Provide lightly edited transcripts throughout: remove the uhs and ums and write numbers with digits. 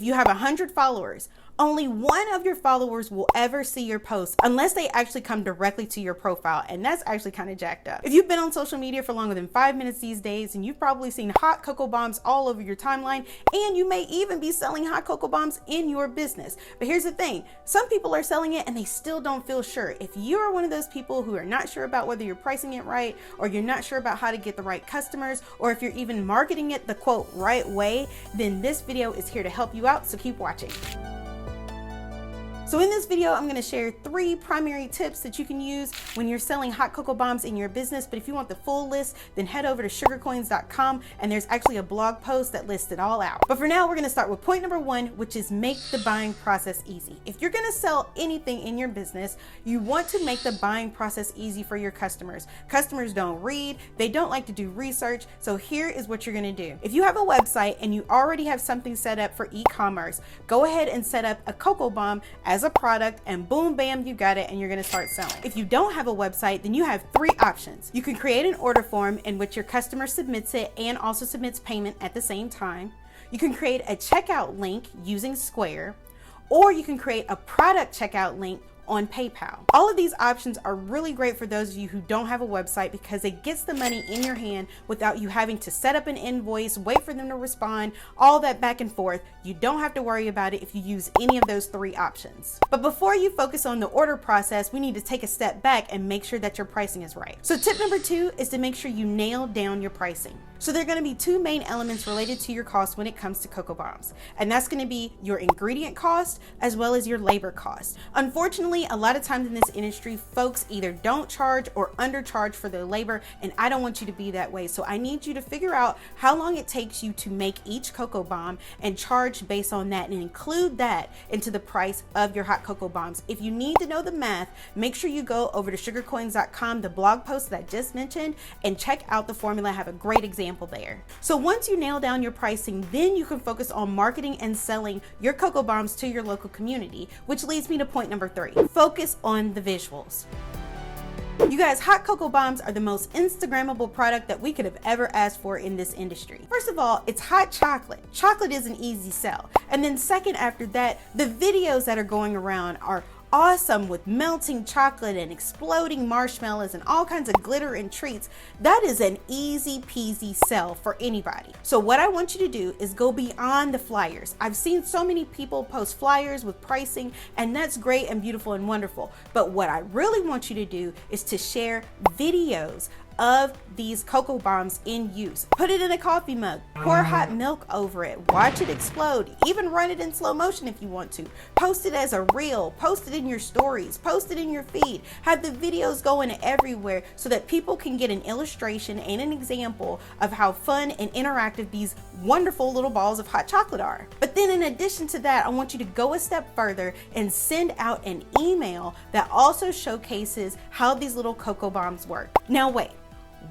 if you have 100 followers, only one of your followers will ever see your post unless they actually come directly to your profile. And that's actually kind of jacked up. If you've been on social media for longer than 5 minutes these days, and you've probably seen hot cocoa bombs all over your timeline, and you may even be selling hot cocoa bombs in your business. But here's the thing, some people are selling it and they still don't feel sure. If you are one of those people who are not sure about whether you're pricing it right, or you're not sure about how to get the right customers, or if you're even marketing it the quote right way, then this video is here to help you out, so keep watching. So in this video, I'm going to share 3 primary tips that you can use when you're selling hot cocoa bombs in your business. But if you want the full list, then head over to sugarcoins.com, and there's actually a blog post that lists it all out. But for now, we're going to start with point number 1, which is make the buying process easy. If you're going to sell anything in your business, you want to make the buying process easy for your customers. Customers don't read, they don't like to do research. So here is what you're going to do. If you have a website and you already have something set up for e-commerce, go ahead and set up a cocoa bomb as a product, and boom, bam, you got it, and you're going to start selling. If you don't have a website, then you have 3 options. You can create an order form in which your customer submits it and also submits payment at the same time. You can create a checkout link using Square, or you can create a product checkout link on PayPal. All of these options are really great for those of you who don't have a website, because it gets the money in your hand without you having to set up an invoice, wait for them to respond, all that back and forth. You don't have to worry about it if you use any of those 3 options. But before you focus on the order process, we need to take a step back and make sure that your pricing is right. So tip number 2 is to make sure you nail down your pricing. So there are going to be 2 main elements related to your cost when it comes to cocoa bombs, and that's going to be your ingredient cost as well as your labor cost. Unfortunately, a lot of times in this industry, folks either don't charge or undercharge for their labor, and I don't want you to be that way. So I need you to figure out how long it takes you to make each cocoa bomb and charge based on that, and include that into the price of your hot cocoa bombs. If you need to know the math, make sure you go over to sugarcoins.com, the blog post that I just mentioned, and check out the formula. I have a great example there. So once you nail down your pricing, then you can focus on marketing and selling your cocoa bombs to your local community, which leads me to point number 3. Focus on the visuals. You guys, hot cocoa bombs are the most Instagrammable product that we could have ever asked for in this industry. First of all, it's hot chocolate. Chocolate is an easy sell. And then second, after that, the videos that are going around are awesome, with melting chocolate and exploding marshmallows and all kinds of glitter and treats. That is an easy peasy sell for anybody. So what I want you to do is go beyond the flyers. I've seen so many people post flyers with pricing, and that's great and beautiful and wonderful. But what I really want you to do is to share videos of these cocoa bombs in use. Put it in a coffee mug, pour hot milk over it, watch it explode, even run it in slow motion if you want to. Post it as a reel, post it in your stories, post it in your feed, have the videos going everywhere so that people can get an illustration and an example of how fun and interactive these wonderful little balls of hot chocolate are. But then in addition to that, I want you to go a step further and send out an email that also showcases how these little cocoa bombs work. Now wait,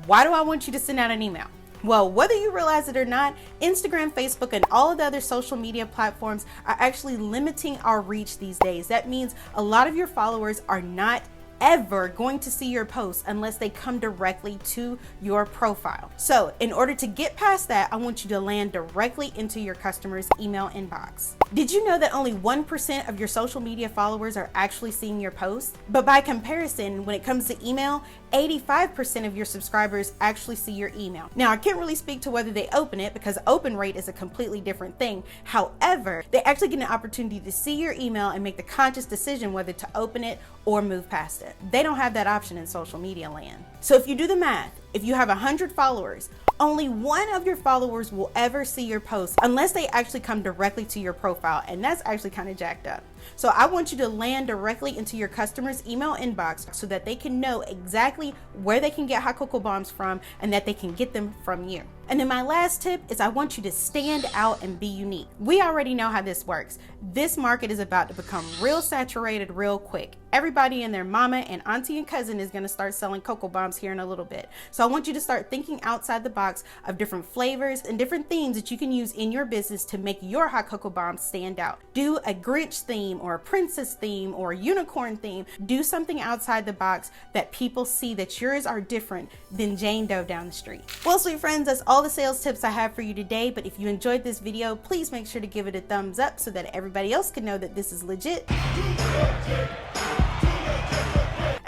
why do I want you to send out an email? Well, whether you realize it or not, Instagram, Facebook, and all of the other social media platforms are actually limiting our reach these days. That means a lot of your followers are not ever going to see your posts unless they come directly to your profile. So in order to get past that, I want you to land directly into your customer's email inbox. Did you know that only 1% of your social media followers are actually seeing your posts? But by comparison, when it comes to email, 85% of your subscribers actually see your email. Now, I can't really speak to whether they open it, because open rate is a completely different thing. However, they actually get an opportunity to see your email and make the conscious decision whether to open it or move past it. They don't have that option in social media land. So if you do the math, if you have 100 followers, only one of your followers will ever see your post unless they actually come directly to your profile, and that's actually kind of jacked up. So I want you to land directly into your customer's email inbox so that they can know exactly where they can get hot cocoa bombs from and that they can get them from you. And then my last tip is I want you to stand out and be unique. We already know how this works. This market is about to become real saturated real quick. Everybody and their mama and auntie and cousin is going to start selling cocoa bombs here in a little bit. So So I want you to start thinking outside the box of different flavors and different themes that you can use in your business to make your hot cocoa bombs stand out. Do a Grinch theme or a princess theme or a unicorn theme. Do something outside the box that people see that yours are different than Jane Doe down the street. Well, sweet friends, that's all the sales tips I have for you today. But if you enjoyed this video, please make sure to give it a thumbs up so that everybody else can know that this is legit.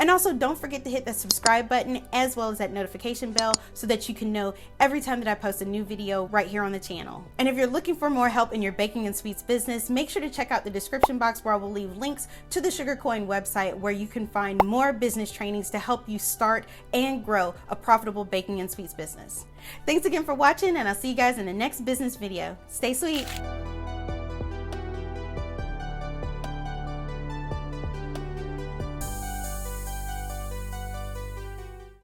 And also don't forget to hit that subscribe button as well as that notification bell so that you can know every time that I post a new video right here on the channel. And if you're looking for more help in your baking and sweets business, make sure to check out the description box where I will leave links to the Sugar Coin website where you can find more business trainings to help you start and grow a profitable baking and sweets business. Thanks again for watching, and I'll see you guys in the next business video. Stay sweet.